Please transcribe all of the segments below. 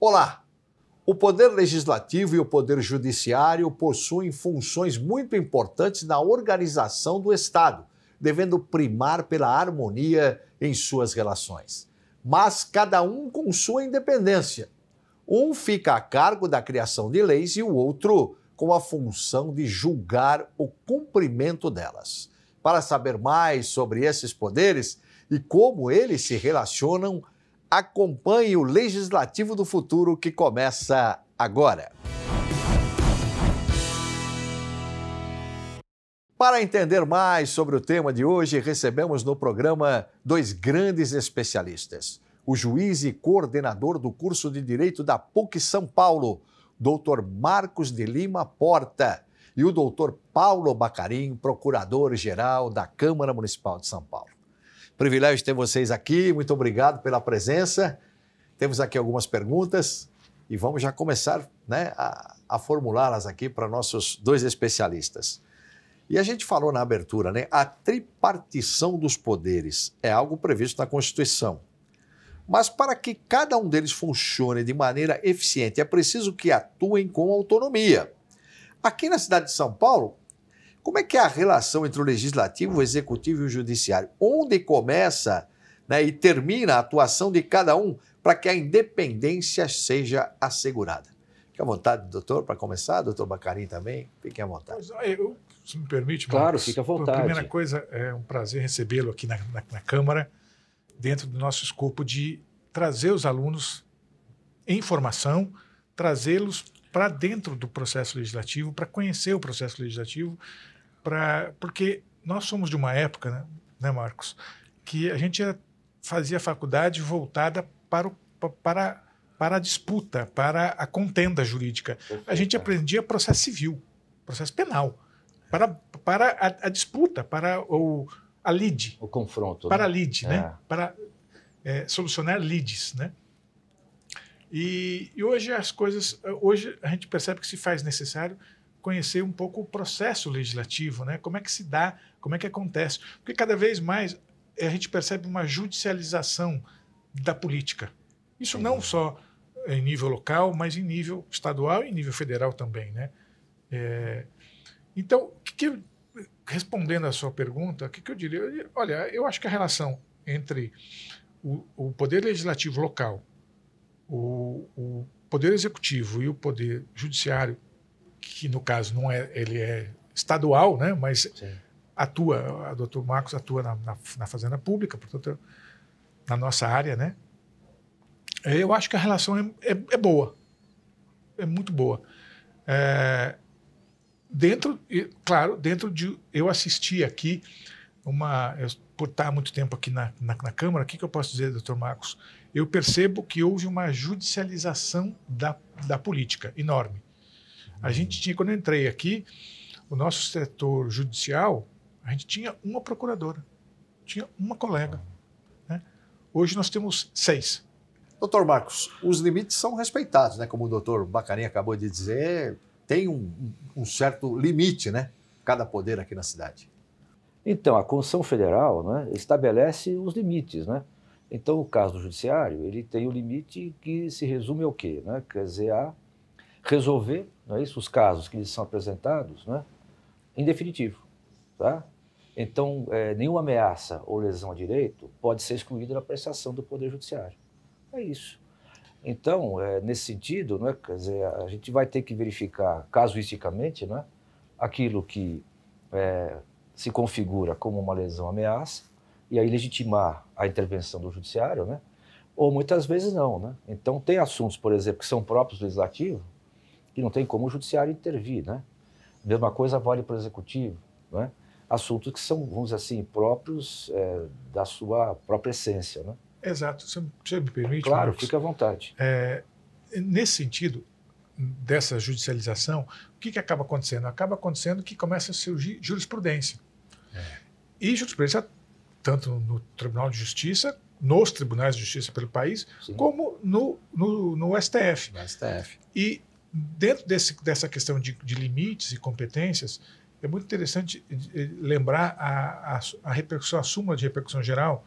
Olá! O Poder Legislativo e o Poder Judiciário possuem funções muito importantes na organização do Estado, devendo primar pela harmonia em suas relações. Mas cada um com sua independência. Um fica a cargo da criação de leis e o outro com a função de julgar o cumprimento delas. Para saber mais sobre esses poderes e como eles se relacionam, acompanhe o Legislativo do Futuro que começa agora. Para entender mais sobre o tema de hoje, recebemos no programa dois grandes especialistas. O juiz e coordenador do curso de Direito da PUC São Paulo, Dr. Marcos de Lima Porta, e o Dr. Paulo Bacarin, procurador-geral da Câmara Municipal de São Paulo. Privilégio ter vocês aqui, muito obrigado pela presença. Temos aqui algumas perguntas e vamos já começar, a formulá-las aqui para nossos dois especialistas. E a gente falou na abertura, a tripartição dos poderes é algo previsto na Constituição. Mas para que cada um deles funcione de maneira eficiente, é preciso que atuem com autonomia. Aqui na cidade de São Paulo, como é que é a relação entre o Legislativo, o Executivo e o Judiciário? Onde começa e termina a atuação de cada um para que a independência seja assegurada? Fique à vontade, doutor, para começar. Doutor Bacarin também, fiquem à vontade. Se me permite, claro, Marcos, fique à vontade. A primeira coisa, é um prazer recebê-lo aqui na Câmara, dentro do nosso escopo de trazer os alunos em formação, trazê-los para dentro do processo legislativo, para conhecer o processo legislativo, porque nós somos de uma época, né, Marcos, que a gente fazia faculdade voltada para a disputa, para a contenda jurídica. A gente aprendia processo civil, processo penal, para a disputa, para a lide. O confronto. Para a lide, para solucionar lides, E hoje hoje a gente percebe que se faz necessário conhecer um pouco o processo legislativo, como é que se dá, como é que acontece. Porque cada vez mais a gente percebe uma judicialização da política. Isso não só em nível local, mas em nível estadual e em nível federal também, Então, respondendo à sua pergunta, o que eu diria? Olha, eu acho que a relação entre o poder legislativo local, o poder executivo e o poder judiciário, que no caso ele é estadual, mas Sim. atua, o doutor Marcos atua na Fazenda Pública, portanto, na nossa área, eu acho que a relação é boa, é muito boa. Dentro de... Eu assisti aqui, por estar há muito tempo aqui na Câmara, o que eu posso dizer, doutor Marcos? Eu percebo que houve uma judicialização da política enorme. A gente tinha, quando eu entrei aqui, o nosso setor judicial, a gente tinha uma procuradora, tinha uma colega. Hoje nós temos 6. Doutor Marcos, os limites são respeitados, como o doutor Bacarin acabou de dizer, tem um certo limite, cada poder aqui na cidade. Então, a Constituição Federal estabelece os limites, Então, o caso do Judiciário, ele tem o limite que se resume ao quê? Quer dizer, a resolver os casos que lhes são apresentados em definitivo. Tá? Então, nenhuma ameaça ou lesão a direito pode ser excluída da prestação do Poder Judiciário. É isso. Então, nesse sentido, quer dizer, a gente vai ter que verificar casuisticamente aquilo que se configura como uma lesão ameaça e aí legitimar a intervenção do judiciário, ou muitas vezes não. Então, tem assuntos, por exemplo, que são próprios do legislativo que não tem como o judiciário intervir. A mesma coisa vale para o executivo. Assuntos que são, vamos dizer assim, próprios da sua própria essência. Exato. Você me permite, claro, Marcos? fique à vontade. Nesse sentido, dessa judicialização, o que acaba acontecendo? Acaba acontecendo que começa a surgir jurisprudência. E jurisprudência tanto no Tribunal de Justiça, nos tribunais de justiça pelo país, Sim. como no STF. No STF. E dentro dessa questão de limites e competências, é muito interessante lembrar a repercussão, a súmula de repercussão geral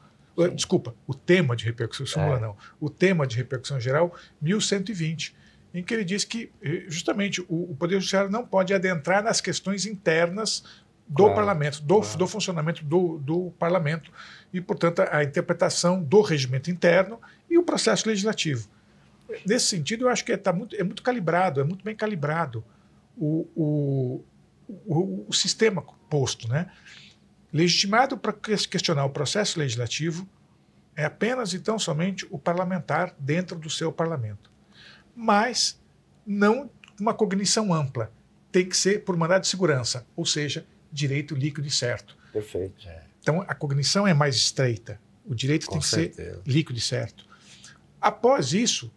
Desculpa, o tema de repercussão, súmula não, o tema de repercussão geral 1120, em que ele diz que justamente o Poder Judiciário não pode adentrar nas questões internas do parlamento, do funcionamento do parlamento e, portanto, a interpretação do regimento interno e o processo legislativo. Nesse sentido, eu acho que é muito calibrado, é muito bem calibrado o sistema posto, né? Legitimado para questionar o processo legislativo é apenas, então, somente o parlamentar dentro do seu parlamento. Mas não uma cognição ampla. Tem que ser por mandado de segurança, ou seja, direito líquido e certo. Perfeito. Então, a cognição é mais estreita. O direito tem que ser líquido e certo. Após isso,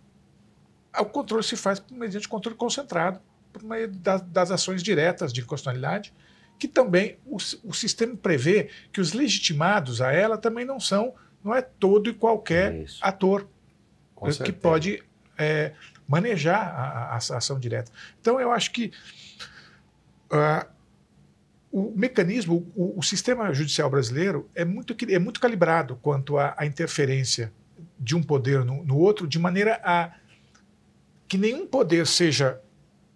o controle se faz mediante controle concentrado, por meio das ações diretas de inconstitucionalidade, que também o sistema prevê que os legitimados a ela também não é todo e qualquer ator que pode manejar a ação direta. Então, eu acho que o mecanismo, o sistema judicial brasileiro é muito calibrado quanto à interferência de um poder no outro, de maneira a que nenhum poder seja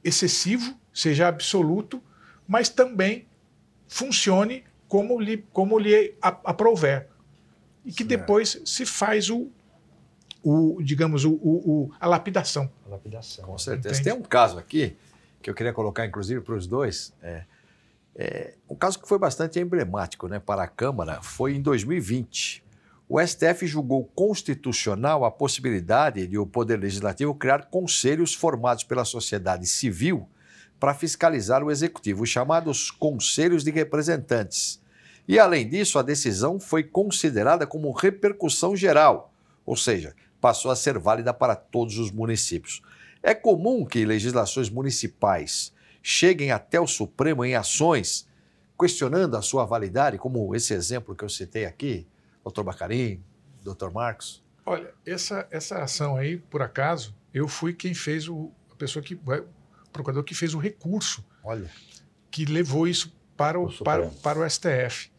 excessivo, seja absoluto, mas também funcione como lhe aprouver. E que depois se faz a lapidação. A lapidação. Com certeza. Entende? Tem um caso aqui que eu queria colocar, inclusive, para os dois. Um caso que foi bastante emblemático, né, para a Câmara, foi em 2020. O STF julgou constitucional a possibilidade de o Poder Legislativo criar conselhos formados pela sociedade civil para fiscalizar o Executivo, os chamados Conselhos de Representantes. E, além disso, a decisão foi considerada como repercussão geral, ou seja, passou a ser válida para todos os municípios. É comum que legislações municipais cheguem até o Supremo em ações questionando a sua validade, como esse exemplo que eu citei aqui, Dr. Bacarin, Dr. Marcos? Olha, essa ação aí, por acaso, eu fui quem fez o procurador que fez o recurso. Olha. Que levou isso para o STF.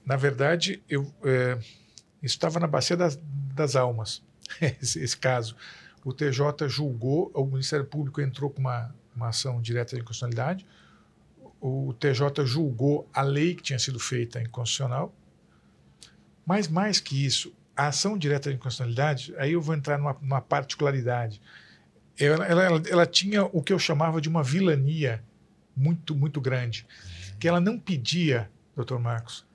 Na verdade, isso estava na Bacia das Almas, esse caso. O TJ julgou, o Ministério Público entrou com uma ação direta de inconstitucionalidade, o TJ julgou a lei que tinha sido feita inconstitucional, mas mais que isso, a ação direta de inconstitucionalidade, aí eu vou entrar numa particularidade, ela tinha o que eu chamava de uma vilania muito, muito grande, que ela não pedia, Dr. Marcos,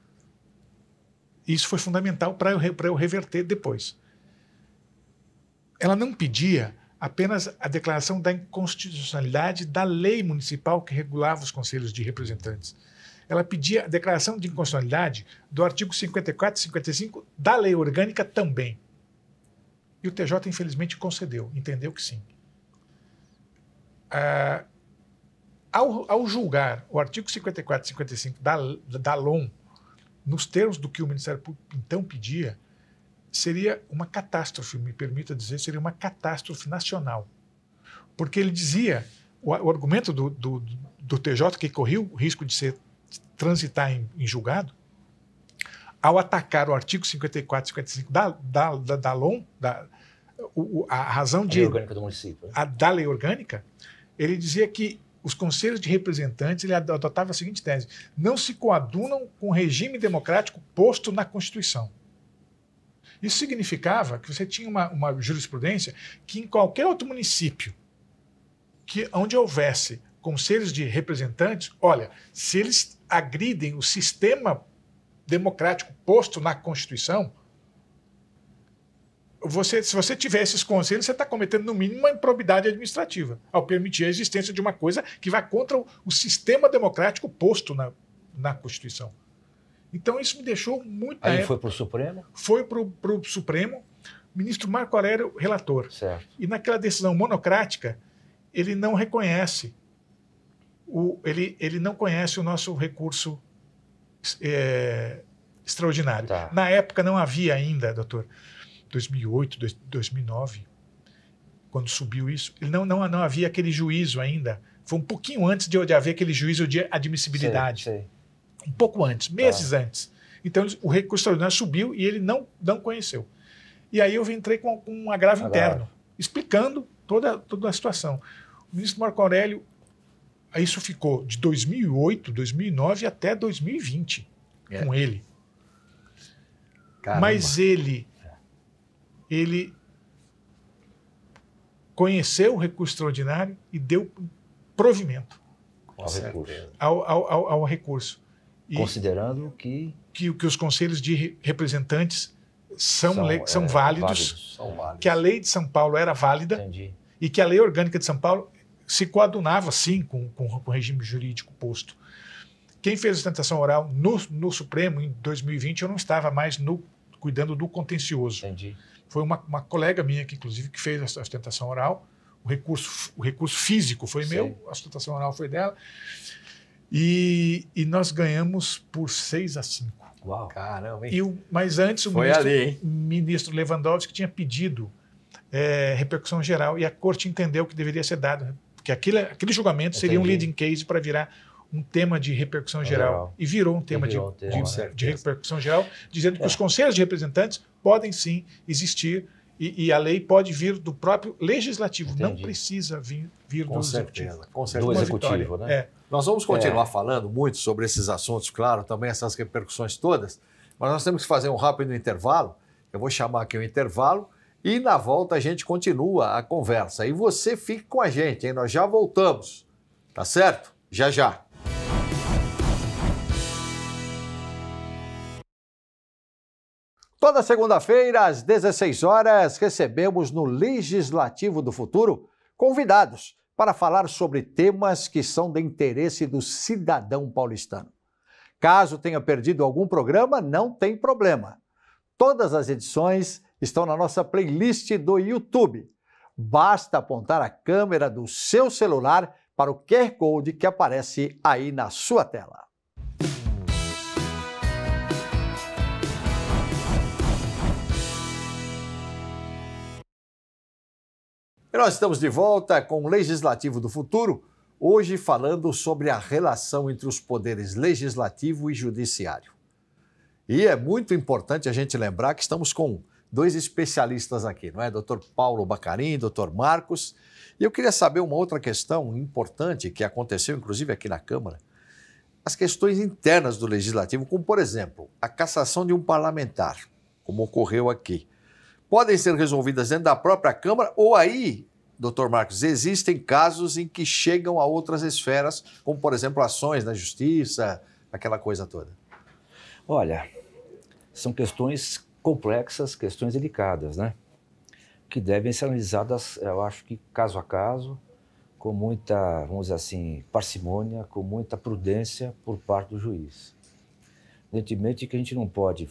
isso foi fundamental para eu reverter depois. Ela não pedia apenas a declaração da inconstitucionalidade da lei municipal que regulava os conselhos de representantes. Ela pedia a declaração de inconstitucionalidade do artigo 54 e 55 da lei orgânica também. E o TJ, infelizmente, concedeu, entendeu que sim. Ao julgar o artigo 54 e 55 da LOM, nos termos do que o Ministério Público então pedia, seria uma catástrofe, me permita dizer, seria uma catástrofe nacional. Porque ele dizia, o argumento do TJ, que corria o risco de transitar em julgado, ao atacar o artigo 54 e 55 da LOM, a razão de... A lei orgânica do município. Da lei orgânica, ele dizia que os conselhos de representantes, ele adotava a seguinte tese: não se coadunam com o regime democrático posto na Constituição. Isso significava que você tinha uma jurisprudência que em qualquer outro município onde houvesse conselhos de representantes, olha, se eles agridem o sistema democrático posto na Constituição, se você tiver esses conselhos, você está cometendo, no mínimo, uma improbidade administrativa, ao permitir a existência de uma coisa que vai contra o sistema democrático posto na Constituição. Então, isso me deixou muito... Aí foi para o Supremo? Foi para o Supremo, o ministro Marco Aurélio, relator. Certo. E naquela decisão monocrática, ele não reconhece ele não conhece o nosso recurso extraordinário. Tá. Na época não havia ainda, doutor, 2008, 2009, quando subiu isso, não havia aquele juízo ainda. Foi um pouquinho antes de haver aquele juízo de admissibilidade. Sei. Um pouco antes, meses antes. Então, o recurso extraordinário subiu e ele não conheceu. E aí eu entrei com um agravo interno, explicando toda a situação. O ministro Marco Aurélio, isso ficou de 2008, 2009 até 2020 com ele. Caramba. Mas ele conheceu o recurso extraordinário e deu provimento ao recurso. E considerando que os conselhos de representantes são válidos, que a lei de São Paulo era válida. Entendi. E que a lei orgânica de São Paulo se coadunava, sim, com o regime jurídico posto. Quem fez a sustentação oral no Supremo, em 2020, eu não estava mais cuidando do contencioso. Entendi. Foi uma colega minha, que inclusive, que fez a sustentação oral. O recurso físico foi meu, a sustentação oral foi dela. E nós ganhamos por 6-5. Uau. Caramba, hein? Mas antes o ministro Lewandowski tinha pedido repercussão geral e a corte entendeu que deveria ser dado, porque aquele julgamento seria um leading case para virar um tema de repercussão geral. E virou um tema de repercussão geral, dizendo que os conselhos de representantes podem sim existir e a lei pode vir do próprio legislativo, não precisa vir do executivo. Com certeza. Do executivo, né? Nós vamos continuar falando muito sobre esses assuntos, claro, também essas repercussões todas, mas nós temos que fazer um rápido intervalo. Eu vou chamar aqui o intervalo e na volta a gente continua a conversa. E você fique com a gente, hein? Nós já voltamos, tá certo? Já já. Toda segunda-feira, às 16 horas, recebemos no Legislativo do Futuro convidados para falar sobre temas que são de interesse do cidadão paulistano. Caso tenha perdido algum programa, não tem problema. Todas as edições estão na nossa playlist do YouTube. Basta apontar a câmera do seu celular para o QR Code que aparece aí na sua tela. E nós estamos de volta com o Legislativo do Futuro, hoje falando sobre a relação entre os poderes legislativo e judiciário. E é muito importante a gente lembrar que estamos com dois especialistas aqui, não é? Dr. Paulo Bacarin, Dr. Marcos. E eu queria saber uma outra questão importante que aconteceu, inclusive aqui na Câmara, as questões internas do Legislativo, como, por exemplo, a cassação de um parlamentar, como ocorreu aqui. Podem ser resolvidas dentro da própria Câmara ou aí, doutor Marcos, existem casos em que chegam a outras esferas, como, por exemplo, ações na Justiça, aquela coisa toda? Olha, são questões complexas, questões delicadas, né? Que devem ser analisadas, eu acho que caso a caso, com muita, vamos dizer assim, parcimônia, com muita prudência por parte do juiz. Evidentemente que a gente não pode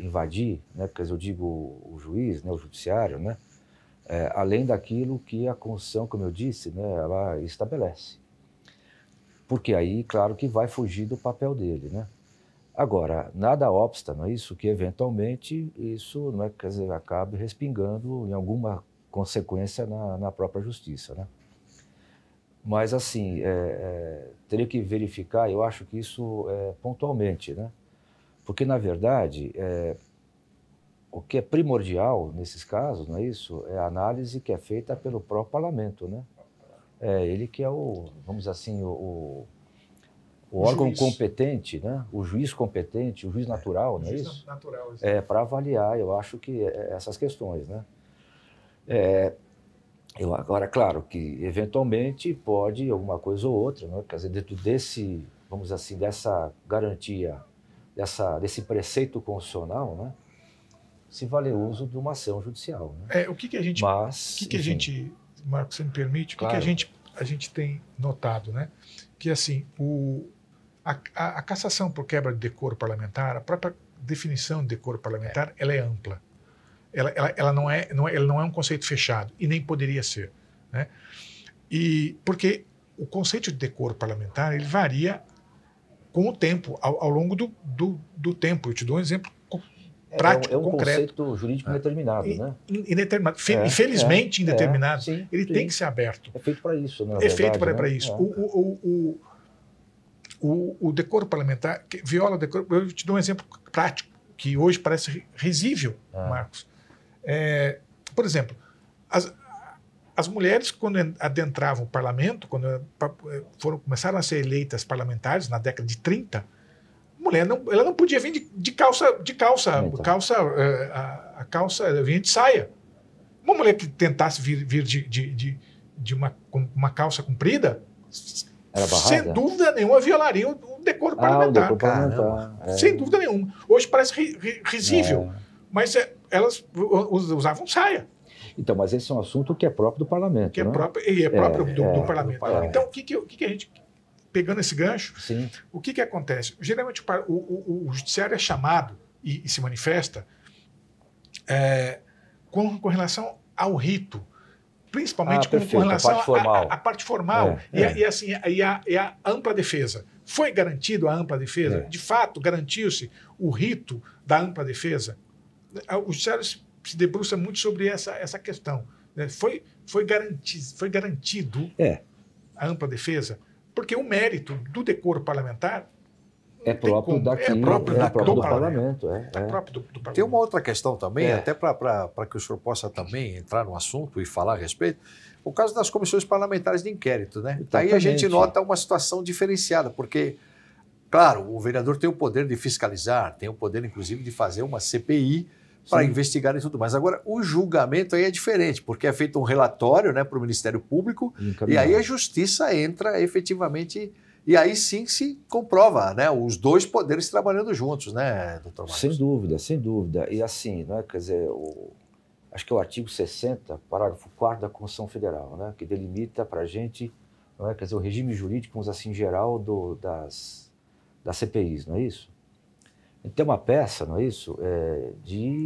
invadir, né, porque eu digo o juiz, né, o judiciário, né, além daquilo que a Constituição, como eu disse, né, ela estabelece. Porque aí, claro, que vai fugir do papel dele, né? Agora, nada obsta, não é isso, que eventualmente isso, não é, quer dizer, acabe respingando em alguma consequência na própria justiça, né? Mas, assim, teria que verificar, eu acho que isso pontualmente, né? Porque, na verdade, o que é primordial nesses casos, não é isso? É a análise que é feita pelo próprio parlamento, né? Ele que é vamos dizer assim, o órgão juiz competente, né? O juiz competente, o juiz natural, não é isso? Natural, para avaliar, eu acho que essas questões, né? Agora, claro que eventualmente pode alguma coisa ou outra, né? Quer dizer, dentro desse, vamos dizer assim, dessa garantia, desse preceito constitucional, né? Se valer uso de uma ação judicial, né? O que a gente, Marcos, você me permite, claro. O que a gente tem notado, né? Que assim, a cassação por quebra de decoro parlamentar, a própria definição de decoro parlamentar, ela é ampla. Ela não é um conceito fechado e nem poderia ser, né? E porque o conceito de decoro parlamentar ele varia com o tempo, ao longo do tempo. Eu te dou um exemplo prático, concreto. Conceito jurídico indeterminado, né? Indeterminado. Infelizmente, indeterminado. Ele tem que ser aberto. É feito para isso, né? É feito para isso. o decoro parlamentar viola o decoro. Eu te dou um exemplo prático, que hoje parece risível, Marcos. Por exemplo, as mulheres, quando adentravam o parlamento, quando começaram a ser eleitas parlamentares na década de 30, ela não podia vir de calça, a calça vinha de saia. Uma mulher que tentasse vir de uma calça comprida, sem dúvida nenhuma, violaria o decoro parlamentar. Sem dúvida nenhuma. Hoje parece risível, mas elas usavam saia. Então, mas esse é um assunto que é próprio do parlamento. Que é próprio do parlamento. Então, o que a gente, pegando esse gancho, sim, o que acontece? Geralmente o judiciário é chamado e se manifesta com relação ao rito, principalmente com relação à parte formal e a ampla defesa. Foi garantido a ampla defesa? De fato, garantiu-se o rito da ampla defesa? O judiciário se debruça muito sobre essa questão. Né? Foi garantido a ampla defesa? Porque o mérito do decoro parlamentar é próprio do parlamento. Tem uma outra questão também, até para que o senhor possa também entrar no assunto e falar a respeito, o caso das comissões parlamentares de inquérito. Né? Aí a gente nota uma situação diferenciada, porque, claro, o vereador tem o poder de fiscalizar, tem o poder, inclusive, de fazer uma CPI para investigar e tudo mais. Agora, o julgamento aí é diferente, porque é feito um relatório, né, para o Ministério Público, e aí a Justiça entra efetivamente, e aí sim se comprova, né, os dois poderes trabalhando juntos, né, doutor Marcos? Sem dúvida, sem dúvida. E assim, né, quer dizer, acho que é o artigo 60, parágrafo 4º da Constituição Federal, né, que delimita para a gente, né, quer dizer, o regime jurídico, vamos assim, geral das CPIs, não é isso? Então, uma peça, não é isso?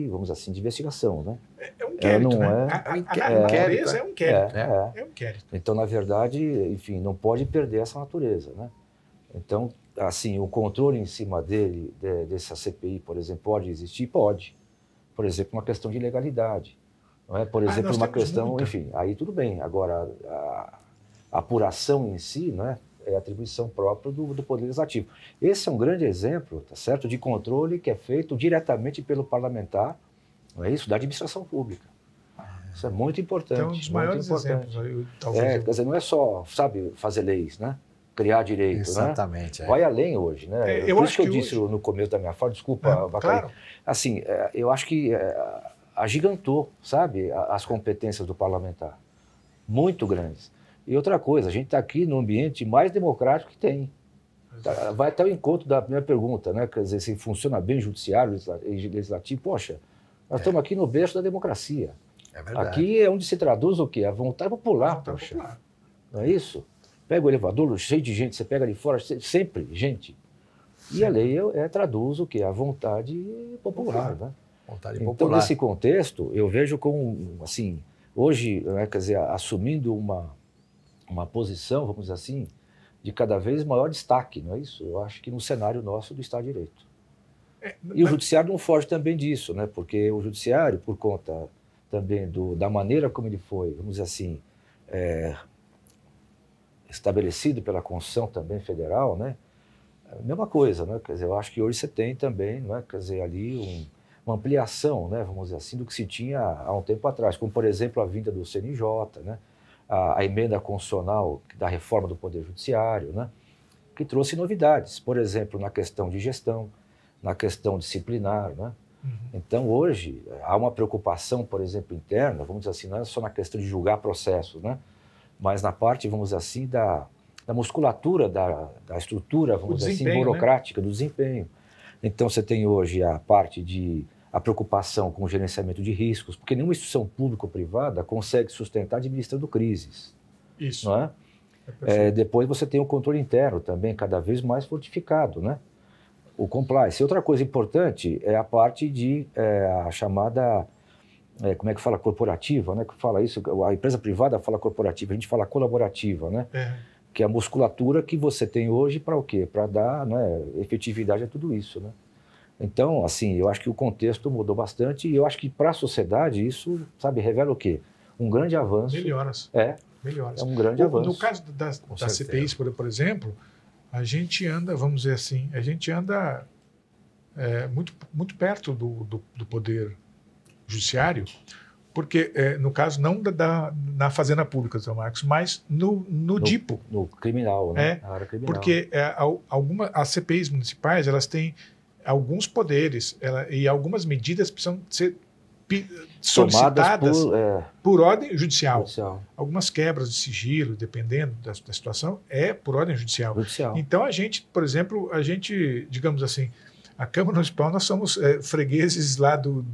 Vamos assim, de investigação, né? É um inquérito, né? A natureza é um inquérito. É um inquérito. Então, na verdade, enfim, não pode perder essa natureza, né? Então, assim, o controle em cima dessa CPI, por exemplo, pode existir? Pode. Por exemplo, uma questão de legalidade. Não é? Por exemplo, uma questão, enfim, aí tudo bem. Agora, a apuração em si, né? É atribuição própria do Poder Legislativo. Esse é um grande exemplo, tá certo, de controle que é feito diretamente pelo parlamentar, não é isso, da administração pública. Isso é muito importante. É um dos maiores exemplos. Quer dizer, não é só, sabe, fazer leis, né? Criar direito, exatamente, né? Vai além hoje, né? Por isso que eu disse no começo da minha fala, desculpa, claro. Assim, eu acho que agigantou, sabe, as competências do parlamentar. Muito grandes. E outra coisa, a gente está aqui no ambiente mais democrático que tem. Vai até o encontro da primeira pergunta, né? Quer dizer, se funciona bem o judiciário legislativo. Poxa, nós estamos aqui no berço da democracia. É verdade. Aqui é onde se traduz o quê? A vontade popular, poxa. Não é isso? Pega o elevador, cheio de gente, você pega ali fora, sempre gente. E a lei traduz o quê? A vontade popular, né? Vontade então, popular. nesse contexto, eu vejo como, assim, hoje, né, quer dizer, assumindo uma posição, vamos dizer assim, de cada vez maior destaque, não é isso? Eu acho que no cenário nosso do Estado de Direito. E o Judiciário não foge também disso, né? Porque o Judiciário, por conta também da maneira como ele foi, vamos dizer assim, estabelecido pela Constituição também federal, né? A mesma coisa, né? Quer dizer, eu acho que hoje você tem também, não é? Quer dizer, ali uma ampliação, né? Vamos dizer assim, do que se tinha há um tempo atrás, como, por exemplo, a vinda do CNJ, né? A emenda constitucional da reforma do Poder Judiciário, né, que trouxe novidades, por exemplo, na questão de gestão, na questão disciplinar. Né? Então, hoje, há uma preocupação, por exemplo, interna, vamos dizer assim, não é só na questão de julgar processos, né, mas na parte, vamos dizer assim, da musculatura, da estrutura, vamos dizer assim, burocrática, né? Do desempenho. Então, você tem hoje a parte a preocupação com o gerenciamento de riscos, porque nenhuma instituição pública ou privada consegue sustentar administrando crises. Isso. Não é? Depois você tem o controle interno também, cada vez mais fortificado, né? O compliance. Outra coisa importante é a parte a chamada, como é que fala, corporativa, né? Que fala isso, a empresa privada fala corporativa, a gente fala colaborativa, né? Que é a musculatura que você tem hoje para o quê? Para dar, né, efetividade a tudo isso, né? Então, assim, eu acho que o contexto mudou bastante e eu acho que para a sociedade isso, sabe, revela o quê? Um grande avanço. Melhoras. Melhoras. É um grande avanço. No caso das CPIs, por exemplo, A gente anda, vamos dizer assim, a gente anda muito perto do poder judiciário, porque, no caso, não na Fazenda Pública, Sr. Marcos, mas no DIPO. No criminal, né? É, Na área criminal. porque as CPIs municipais, elas têm alguns poderes e algumas medidas precisam ser solicitadas por ordem judicial. Algumas quebras de sigilo, dependendo da situação, por ordem judicial. Então, a gente, por exemplo, digamos assim, a Câmara Municipal, nós somos fregueses lá do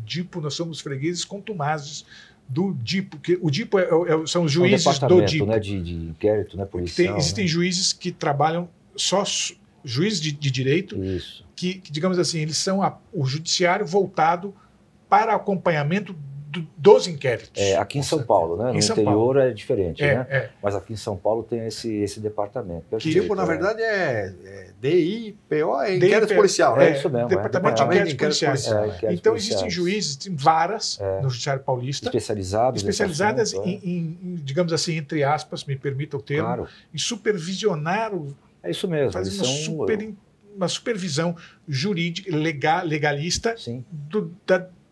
DIPO, nós somos fregueses contumazes do DIPO, que o DIPO são os juízes do DIPO. Né, de inquérito, né, policial. Existem juízes que trabalham juízes de direito, que, digamos assim, eles são o judiciário voltado para acompanhamento dos inquéritos. Aqui em São Paulo, né? No interior é diferente, né? Mas aqui em São Paulo tem esse departamento. Tipo, na verdade, DIPO, inquérito policial. É isso mesmo. Departamento de Inquéritos Policiais. Então, existem juízes, tem varas no Judiciário Paulista. Especializadas em, digamos assim, entre aspas, me permita o termo, em supervisionar É isso mesmo. Fazer uma supervisão jurídica, legalista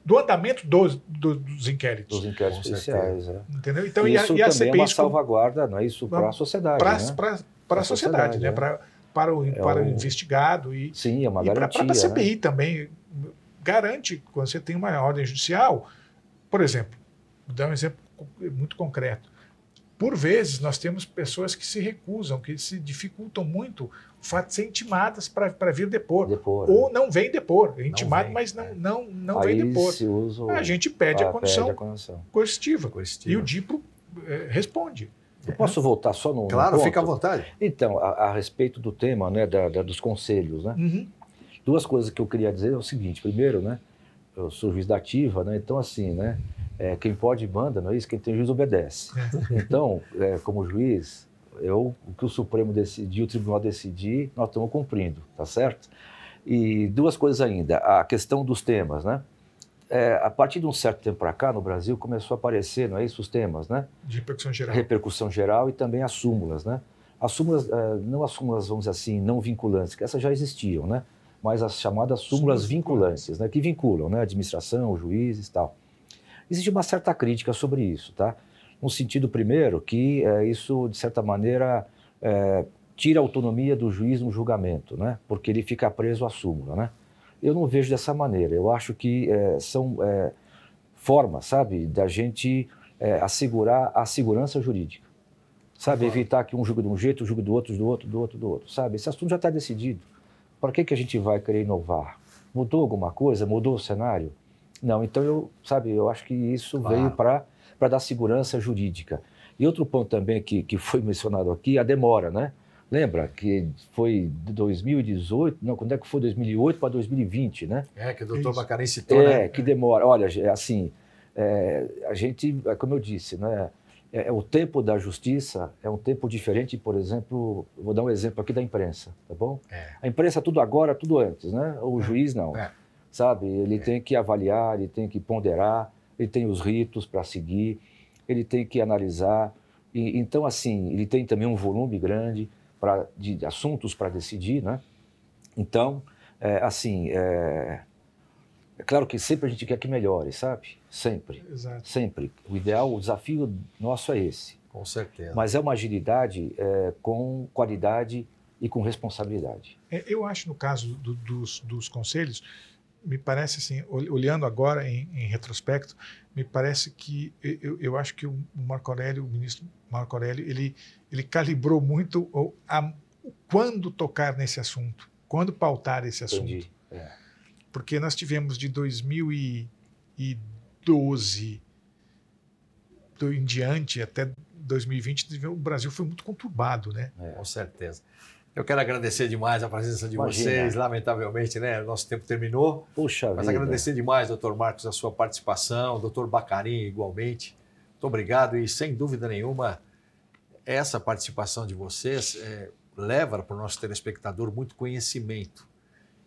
do andamento dos inquéritos. Dos inquéritos policiais. Entendeu? Então, isso e a também CPI, é uma salvaguarda, não é isso, para a sociedade. Para a sociedade, né? Para o investigado e, sim, é uma garantia. Para a CPI também. Garante, quando você tem uma ordem judicial, por exemplo, vou dar um exemplo muito concreto. Por vezes, nós temos pessoas que se recusam, que se dificultam muito o fato de ser intimadas para vir depor. Ou não vem depor. É intimado, mas não vem depor. A gente pede a condição coercitiva. E o DIPO responde. Eu posso voltar só no Claro, ponto? Fica à vontade. Então, a respeito do tema, né, dos conselhos, né? Uhum. Duas coisas que eu queria dizer é o seguinte. Primeiro, né, eu sou juiz da ativa, né? Então, assim, né? Quem pode manda, não é isso? Quem tem juiz obedece. Então, como juiz, o que o Supremo decidir, o Tribunal decidir, nós estamos cumprindo, tá certo? E duas coisas ainda. A questão dos temas, né? A partir de um certo tempo para cá, no Brasil, começou a aparecer, não é isso, os temas, né? De repercussão geral. Repercussão geral e também as súmulas, né? As súmulas, não as súmulas, vamos dizer assim, não vinculantes, que essas já existiam, né? Mas as chamadas súmulas vinculantes, né? Que vinculam, né? A administração, os juízes e tal. Existe uma certa crítica sobre isso, tá? No sentido, primeiro, que isso, de certa maneira, tira a autonomia do juiz no julgamento, né? Porque ele fica preso à súmula, né? Eu não vejo dessa maneira. Eu acho que são formas, sabe, da gente assegurar a segurança jurídica. Sabe, evitar que um julgue de um jeito, julgue do outro, sabe? Esse assunto já está decidido. Para que a gente vai querer inovar? Mudou alguma coisa? Mudou o cenário? Não, então eu acho que isso veio para dar segurança jurídica. E outro ponto também que foi mencionado aqui, a demora, né? Lembra que foi de 2018, não, quando é que foi? 2008 para 2020, né? Que o doutor Bacarin citou, né? Que demora. Olha, assim, a gente, como eu disse, né? O tempo da justiça é um tempo diferente, por exemplo, vou dar um exemplo aqui da imprensa, tá bom? A imprensa tudo agora, tudo antes, né? O juiz não. Sabe, ele tem que avaliar, ele tem que ponderar, ele tem os ritos para seguir, ele tem que analisar. Então, assim, ele tem também um volume grande de assuntos para decidir, né? Então, é claro que sempre a gente quer que melhore, sabe? Sempre. Exato. Sempre. O ideal, o desafio nosso é esse. Com certeza. Mas é uma agilidade com qualidade e com responsabilidade. Eu acho, no caso dos conselhos, me parece assim, olhando agora em retrospecto, me parece que eu acho que o ministro Marco Aurélio, ele calibrou muito quando tocar nesse assunto, quando pautar esse assunto. Entendi. Porque nós tivemos de 2012 em diante até 2020, o Brasil foi muito conturbado, né? Com certeza. Eu quero agradecer demais a presença de vocês. Lamentavelmente, né, nosso tempo terminou. Puxa vida. Mas agradecer demais, doutor Marcos, a sua participação, doutor Bacarin igualmente. Muito obrigado e, sem dúvida nenhuma, essa participação de vocês leva para o nosso telespectador muito conhecimento.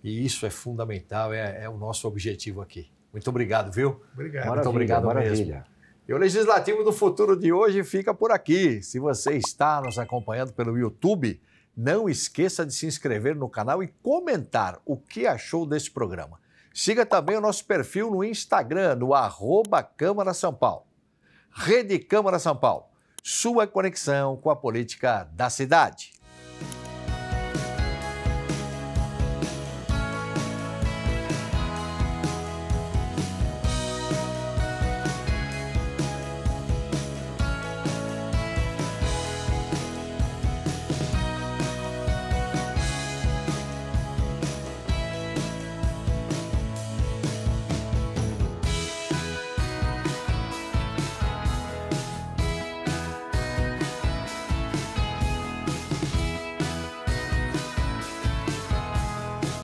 E isso é fundamental, é o nosso objetivo aqui. Muito obrigado, viu? Obrigado. Muito obrigado mesmo. E o Legislativo do Futuro de hoje fica por aqui. Se você está nos acompanhando pelo YouTube, Não esqueça de se inscrever no canal e comentar o que achou deste programa. Siga também o nosso perfil no Instagram, no @Câmara São Paulo. Rede Câmara São Paulo, sua conexão com a política da cidade.